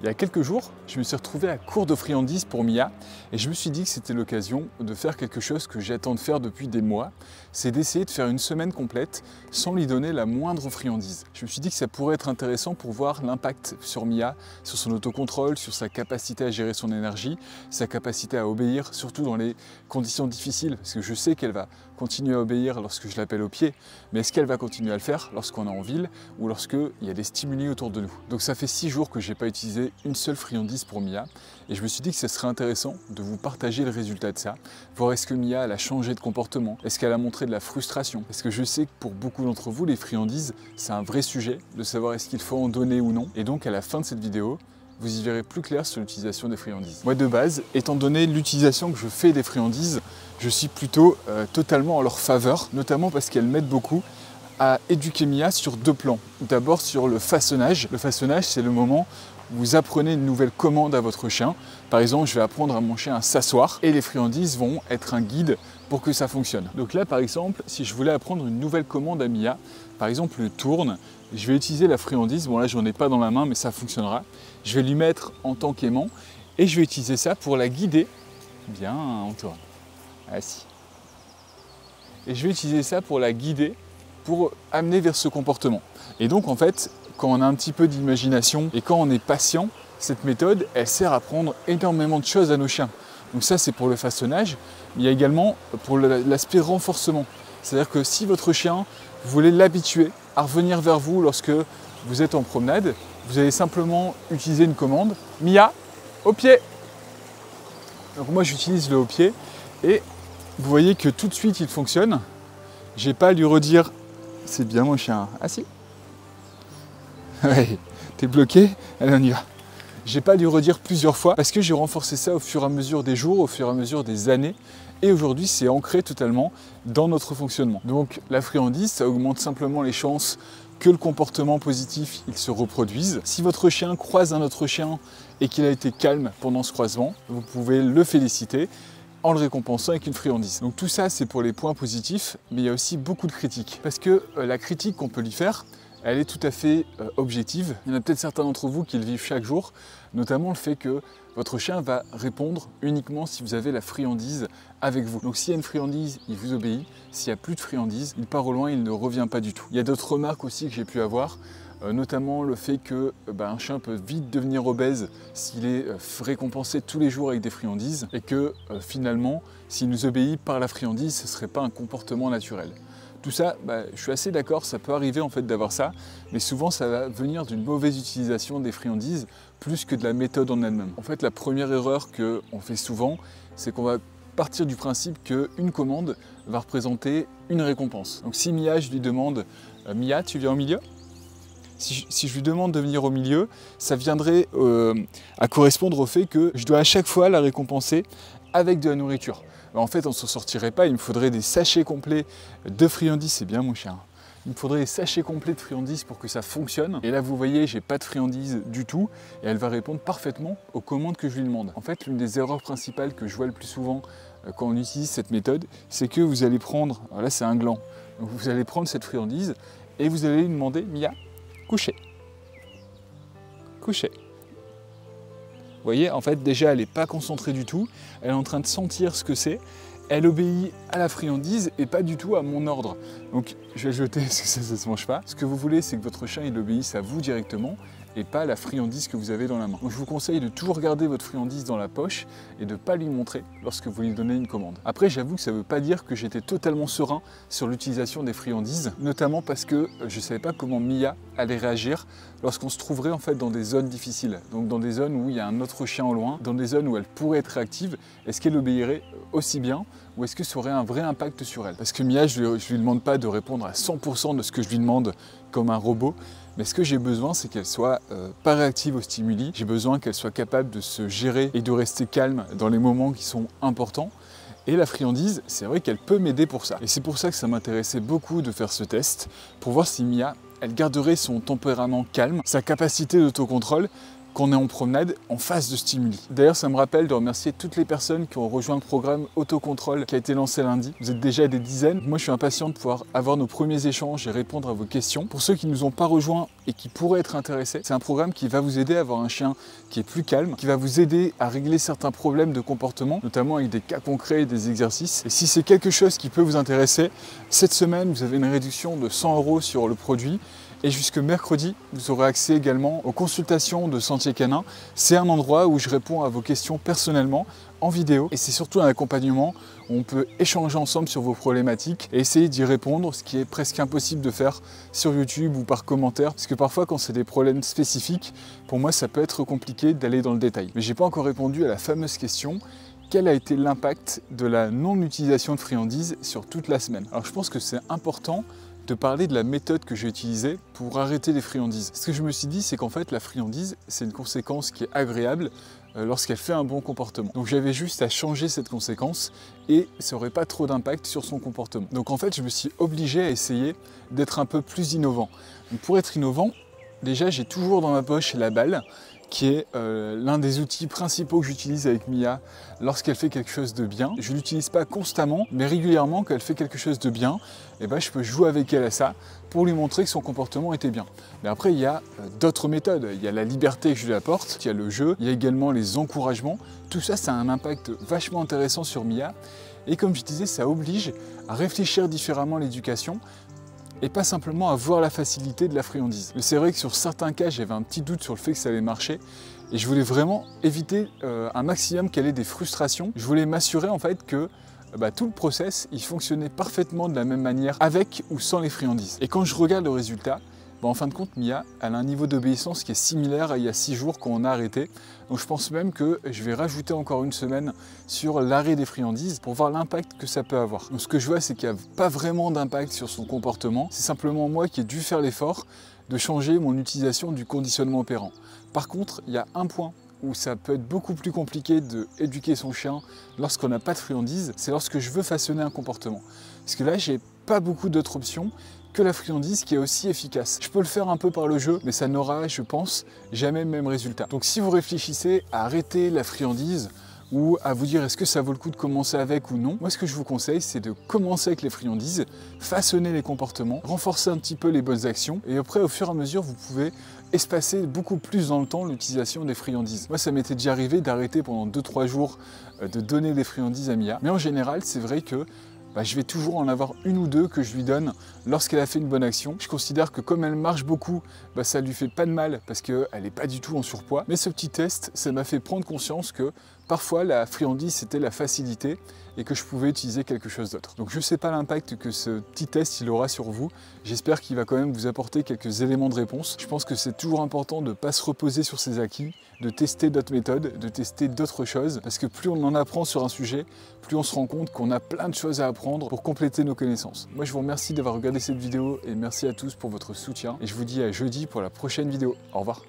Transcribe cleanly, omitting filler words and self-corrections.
Il y a quelques jours, je me suis retrouvé à court de friandises pour Mia et je me suis dit que c'était l'occasion de faire quelque chose que j'attends de faire depuis des mois, c'est d'essayer de faire une semaine complète sans lui donner la moindre friandise. Je me suis dit que ça pourrait être intéressant pour voir l'impact sur Mia, sur son autocontrôle, sur sa capacité à gérer son énergie, sa capacité à obéir, surtout dans les conditions difficiles, parce que je sais qu'elle va continuer à obéir lorsque je l'appelle au pied, mais est-ce qu'elle va continuer à le faire lorsqu'on est en ville ou lorsqu'il y a des stimuli autour de nous? Donc ça fait 6 jours que je n'ai pas utilisé une seule friandise pour Mia et je me suis dit que ce serait intéressant de vous partager le résultat de ça, voir est-ce que Mia elle a changé de comportement, est-ce qu'elle a montré de la frustration, parce que je sais que pour beaucoup d'entre vous les friandises c'est un vrai sujet de savoir est-ce qu'il faut en donner ou non, et donc à la fin de cette vidéo vous y verrez plus clair sur l'utilisation des friandises. Moi de base, étant donné l'utilisation que je fais des friandises, je suis plutôt totalement en leur faveur, notamment parce qu'elles m'aident beaucoup à éduquer Mia sur 2 plans. D'abord sur le façonnage. Le façonnage, c'est le moment où vous apprenez une nouvelle commande à votre chien. Par exemple, je vais apprendre à mon chien à s'asseoir et les friandises vont être un guide pour que ça fonctionne. Donc là, par exemple, si je voulais apprendre une nouvelle commande à Mia, par exemple le tourne, je vais utiliser la friandise. Bon là, j'en ai pas dans la main, mais ça fonctionnera. Je vais lui mettre en tant qu'aimant et je vais utiliser ça pour la guider. Bien, on tourne. Assis. Et je vais utiliser ça pour la guider, pour amener vers ce comportement. Et donc en fait, quand on a un petit peu d'imagination et quand on est patient, cette méthode, elle sert à apprendre énormément de choses à nos chiens. Donc ça, c'est pour le façonnage, mais il y a également pour l'aspect renforcement. C'est-à-dire que si votre chien, vous voulez l'habituer à revenir vers vous lorsque vous êtes en promenade, vous allez simplement utiliser une commande, Mia, au pied. Donc moi, j'utilise le au pied et vous voyez que tout de suite, il fonctionne. J'ai pas à lui redire, c'est bien mon chien, assis. Ouais, t'es bloqué, allez on y va. J'ai pas à lui redire plusieurs fois parce que j'ai renforcé ça au fur et à mesure des jours, au fur et à mesure des années. Et aujourd'hui, c'est ancré totalement dans notre fonctionnement. Donc la friandise, ça augmente simplement les chances que le comportement positif, il se reproduise. Si votre chien croise un autre chien et qu'il a été calme pendant ce croisement, vous pouvez le féliciter en le récompensant avec une friandise. Donc tout ça, c'est pour les points positifs, mais il y a aussi beaucoup de critiques. Parce que la critique qu'on peut lui faire, elle est tout à fait objective. Il y en a peut-être certains d'entre vous qui le vivent chaque jour, notamment le fait que votre chien va répondre uniquement si vous avez la friandise avec vous. Donc s'il y a une friandise, il vous obéit. S'il n'y a plus de friandise, il part au loin, il ne revient pas du tout. Il y a d'autres remarques aussi que j'ai pu avoir, notamment le fait que un chien peut vite devenir obèse s'il est récompensé tous les jours avec des friandises et que finalement, s'il nous obéit par la friandise, ce ne serait pas un comportement naturel. Tout ça, je suis assez d'accord, ça peut arriver en fait d'avoir ça, mais souvent ça va venir d'une mauvaise utilisation des friandises plus que de la méthode en elle-même. En fait, la première erreur qu'on fait souvent, c'est qu'on va partir du principe qu'une commande va représenter une récompense. Donc si Mia, je lui demande « Mia, tu viens au milieu ?» Si je lui demande de venir au milieu, ça viendrait à correspondre au fait que je dois à chaque fois la récompenser avec de la nourriture. En fait, on ne s'en sortirait pas, il me faudrait des sachets complets de friandises, c'est bien mon chien. Il me faudrait des sachets complets de friandises pour que ça fonctionne. Et là, vous voyez, j'ai pas de friandises du tout et elle va répondre parfaitement aux commandes que je lui demande. En fait, l'une des erreurs principales que je vois le plus souvent quand on utilise cette méthode, c'est que vous allez prendre, là c'est un gland, donc vous allez prendre cette friandise et vous allez lui demander, Mia, coucher. Coucher. Vous voyez, en fait, déjà, elle n'est pas concentrée du tout. Elle est en train de sentir ce que c'est. Elle obéit à la friandise et pas du tout à mon ordre. Donc, je vais le jeter parce que ça ne se mange pas. Ce que vous voulez, c'est que votre chien, il obéisse à vous directement et pas à la friandise que vous avez dans la main. Donc, je vous conseille de toujours garder votre friandise dans la poche et de ne pas lui montrer lorsque vous lui donnez une commande. Après, j'avoue que ça ne veut pas dire que j'étais totalement serein sur l'utilisation des friandises, notamment parce que je ne savais pas comment Mia allait réagir lorsqu'on se trouverait en fait dans des zones difficiles, donc dans des zones où il y a un autre chien au loin, dans des zones où elle pourrait être réactive. Est-ce qu'elle obéirait aussi bien ou est-ce que ça aurait un vrai impact sur elle? Parce que Mia, je ne lui demande pas de répondre à 100% de ce que je lui demande comme un robot, mais ce que j'ai besoin, c'est qu'elle soit pas réactive aux stimuli. J'ai besoin qu'elle soit capable de se gérer et de rester calme dans les moments qui sont importants. Et la friandise, c'est vrai qu'elle peut m'aider pour ça. Et c'est pour ça que ça m'intéressait beaucoup de faire ce test, pour voir si Mia, elle garderait son tempérament calme, sa capacité d'autocontrôle, qu'on est en promenade en face de stimuli. D'ailleurs, ça me rappelle de remercier toutes les personnes qui ont rejoint le programme Autocontrôle qui a été lancé lundi. Vous êtes déjà des dizaines. Moi, je suis impatient de pouvoir avoir nos premiers échanges et répondre à vos questions. Pour ceux qui ne nous ont pas rejoints et qui pourraient être intéressés, c'est un programme qui va vous aider à avoir un chien qui est plus calme, qui va vous aider à régler certains problèmes de comportement, notamment avec des cas concrets et des exercices. Et si c'est quelque chose qui peut vous intéresser, cette semaine, vous avez une réduction de 100 € sur le produit. Et jusque mercredi, vous aurez accès également aux consultations de Sentier Canin. C'est un endroit où je réponds à vos questions personnellement, en vidéo. Et c'est surtout un accompagnement où on peut échanger ensemble sur vos problématiques et essayer d'y répondre, ce qui est presque impossible de faire sur YouTube ou par commentaire. Parce que parfois, quand c'est des problèmes spécifiques, pour moi, ça peut être compliqué d'aller dans le détail. Mais j'ai pas encore répondu à la fameuse question: quel a été l'impact de la non-utilisation de friandises sur toute la semaine? Alors je pense que c'est important de parler de la méthode que j'ai utilisée pour arrêter les friandises. Ce que je me suis dit, c'est qu'en fait, la friandise, c'est une conséquence qui est agréable lorsqu'elle fait un bon comportement. Donc j'avais juste à changer cette conséquence et ça n'aurait pas trop d'impact sur son comportement. Donc en fait, je me suis obligé à essayer d'être un peu plus innovant. Donc pour être innovant, déjà, j'ai toujours dans ma poche la balle, qui est l'un des outils principaux que j'utilise avec Mia lorsqu'elle fait quelque chose de bien. Je ne l'utilise pas constamment, mais régulièrement, quand elle fait quelque chose de bien, je peux jouer avec elle à ça pour lui montrer que son comportement était bien. Mais après, il y a d'autres méthodes. Il y a la liberté que je lui apporte, il y a le jeu, il y a également les encouragements. Tout ça, ça a un impact vachement intéressant sur Mia. Et comme je disais, ça oblige à réfléchir différemment l'éducation et pas simplement à voir la facilité de la friandise. Mais c'est vrai que sur certains cas, j'avais un petit doute sur le fait que ça allait marcher et je voulais vraiment éviter un maximum qu'elle ait des frustrations. Je voulais m'assurer en fait que tout le process, il fonctionnait parfaitement de la même manière avec ou sans les friandises. Et quand je regarde le résultat, en fin de compte, Mia, elle a un niveau d'obéissance qui est similaire à il y a 6 jours quand on a arrêté. Donc je pense même que je vais rajouter encore une semaine sur l'arrêt des friandises pour voir l'impact que ça peut avoir. Donc ce que je vois, c'est qu'il n'y a pas vraiment d'impact sur son comportement. C'est simplement moi qui ai dû faire l'effort de changer mon utilisation du conditionnement opérant. Par contre, il y a un point où ça peut être beaucoup plus compliqué d'éduquer son chien lorsqu'on n'a pas de friandises, c'est lorsque je veux façonner un comportement. Parce que là, j'ai pas beaucoup d'autres options que la friandise qui est aussi efficace. Je peux le faire un peu par le jeu, mais ça n'aura, je pense, jamais le même résultat. Donc si vous réfléchissez à arrêter la friandise ou à vous dire est-ce que ça vaut le coup de commencer avec ou non, moi ce que je vous conseille, c'est de commencer avec les friandises, façonner les comportements, renforcer un petit peu les bonnes actions, et après au fur et à mesure vous pouvez espacer beaucoup plus dans le temps l'utilisation des friandises. Moi ça m'était déjà arrivé d'arrêter pendant 2-3 jours de donner des friandises à Mia, mais en général c'est vrai que je vais toujours en avoir une ou deux que je lui donne lorsqu'elle a fait une bonne action. Je considère que comme elle marche beaucoup, ça lui fait pas de mal parce qu'elle n'est pas du tout en surpoids. Mais ce petit test, ça m'a fait prendre conscience que parfois la friandise c'était la facilité et que je pouvais utiliser quelque chose d'autre. Donc je ne sais pas l'impact que ce petit test il aura sur vous. J'espère qu'il va quand même vous apporter quelques éléments de réponse. Je pense que c'est toujours important de ne pas se reposer sur ses acquis, de tester d'autres méthodes, de tester d'autres choses, parce que plus on en apprend sur un sujet, plus on se rend compte qu'on a plein de choses à apprendre pour compléter nos connaissances. Moi je vous remercie d'avoir regardé cette vidéo et merci à tous pour votre soutien et je vous dis à jeudi pour la prochaine vidéo. Au revoir.